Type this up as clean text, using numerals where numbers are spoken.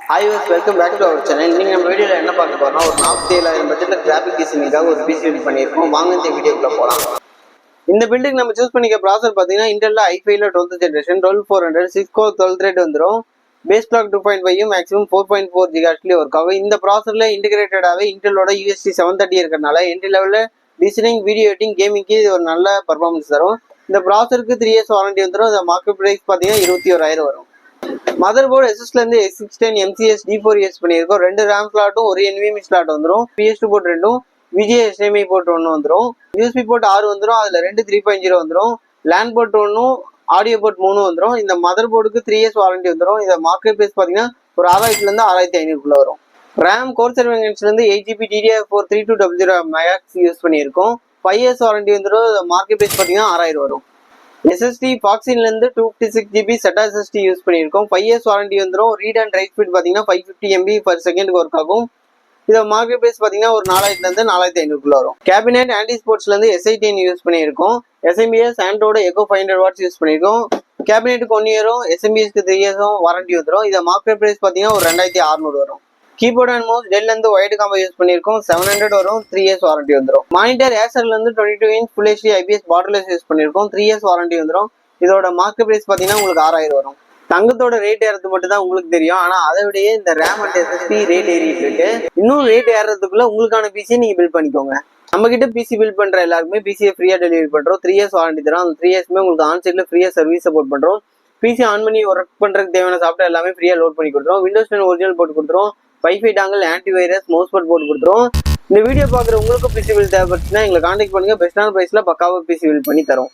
Hi guys, welcome back to our channel. இன்னைக்கு நம்ம வீடியோல என்ன பார்க்க போறோம்னா ஒரு 47000 பட்ஜெட்ல கிராபிக் டிசைனிங்காக ஒரு பிசி பில்ட் பண்ணியிருக்கோம். வாங்க இந்த வீடியோக்குள்ள போலாம். இந்த பில்டிங் நம்ம சூஸ் பண்ணிக்க ப்ராசஸர் பாத்தீங்கன்னா இன்டெல்ல i5ல 12th ஜெனரேஷன் 12400 6 core 12 thread வந்துரும். Base clock 2.5 maximum 4.4 GHz work ஆகும். இந்த ப்ராசஸர்ல இன்டிகிரேட்டடாவே இன்டெலோட UST 730 இருக்கறனால என்ட்ரி லெவல்ல டிசைனிங், வீடியோ எடிட்டிங், கேமிங்க்கு இது ஒரு நல்ல பெர்ஃபார்மன்ஸ் தரும். இந்த ப்ராசஸருக்கு 3 years வாரண்டி வந்துரும். இந்த மார்க்கெட் பிரைஸ் பாத்தீங்கன்னா 21000 வரும். மதர் போர்டு எஸ்எஸ்ல இருந்து S16 MCS D4 யூஸ் பண்ணியிருக்கோம். 2 RAM ஸ்லாட்டும் ஒரு NVMe ஸ்லாட் வந்துடும். PS2 போர்ட் 2ம் VGA HDMI போர்ட் 1 வந்துடும். USB போர்ட் 6 வந்துடும். அதுல 2 3.0 வந்துடும். LAN போர்ட் 1ம் ஆடியோ போர்ட் 3 வந்துடும். இந்த மதர் போர்டுக்கு 3 years வாரண்டி வந்துடும். இந்த மார்க்கெட் பிரைஸ் பாத்தீங்கன்னா ஒரு 6000 இருந்து 6500 வரும். RAM கோர் செர்வன்ஸ்ல இருந்து 8GB DDR4 3200 MHz யூஸ் பண்ணியிருக்கோம். 5 years வாரண்டி வந்துடும். மார்க்கெட் பிரைஸ் பாத்தீங்கன்னா 6000 வரும். SSD Foxconn இருந்து 256GB SATA SSD யூஸ் பண்ணியிருக்கோம். 5 years வாரண்டி வந்துடும். ரீட் அண்ட் ரைட் ஸ்பீட் பார்த்தீங்கன்னா 550 MB per second ஒர்க் ஆகும். இதை மார்க்கெட் பிரைஸ் பார்த்தீங்கன்னா ஒரு 4000 இருந்து 4500 வரும். கேபினெட் ஆன்டி ஸ்போர்ட்ஸ்ல இருந்து SI10 யூஸ் பண்ணியிருக்கோம். SMBS ஆண்ட்ரோட எக்கோ 500 வாட்ஸ் யூஸ் பண்ணியிருக்கோம். கேபினெட்டுக்கு 1 year, SMBSக்கு 3 years வாரண்டி வந்துடும். இதை மார்க்கெட் பிரைஸ் பார்த்தீங்கன்னா ஒரு 2600 வரும். கீபோர்ட் அண்ட் மவுஸ் டெல்ல இருந்து ஒயிட் காம்போ யூஸ் பண்ணியிருக்கோம். 700 வரும். 3 years வாரண்டி வந்துடும். மானிட்டர் ஏசர்ல இருந்து 22 inch Full HD IPS borderless use பண்ணியிருக்கோம். 3 years வாரண்டி வந்துடும். இதோட மார்க்கெட் பிரைஸ் பார்த்தீங்கன்னா உங்களுக்கு 6000 வரும். தங்கத்தோட ரேட் ஏறது மட்டும் தான் உங்களுக்கு தெரியும். ஆனா அதை விடையே இந்த RAM அண்ட் SSD ரேட் ஏறிட்டு இருக்கு. இன்னும் ரேட் ஏறதுக்குள்ள உங்களுக்கான பிசியை நீங்க பில்ட் பண்ணிக்கோங்க. நம்ம கிட்ட பிசி பில்ட் பண்ற எல்லாருக்குமே பிசியை ஃப்ரீயா டெலிவரி பண்றோம். 3 years வாரண்டி தரோம். அந்த 3 yearsமே உங்களுக்கு ஆன்சைட்ல ஃப்ரீயா சர்வீஸ் சப்போர்ட் பண்றோம். பிசி ஆன் பண்ணி ஒர்க் பண்றதுக்கு தேவையான சாஃப்ட்வேர் எல்லாமே ஃப்ரீயா லோட் பண்ணி கொடுத்துரும். Windows 10 ஒரிஜினல் போட்டு கொடுத்துரும். வைஃபை டாங்கல், ஆன்டிவைரஸ், மவுஸ் பாட் போட்டு கொடுத்துரும். இந்த வீடியோ பார்க்குற உங்களுக்கு பிசி பில் தேவைப்பட்டுச்சுன்னா எங்களை கான்டாக்ட் பண்ணுங்க. பெஸ்டான பிரைஸ்ல பக்காவா பிசி பில் பண்ணி தரோம்.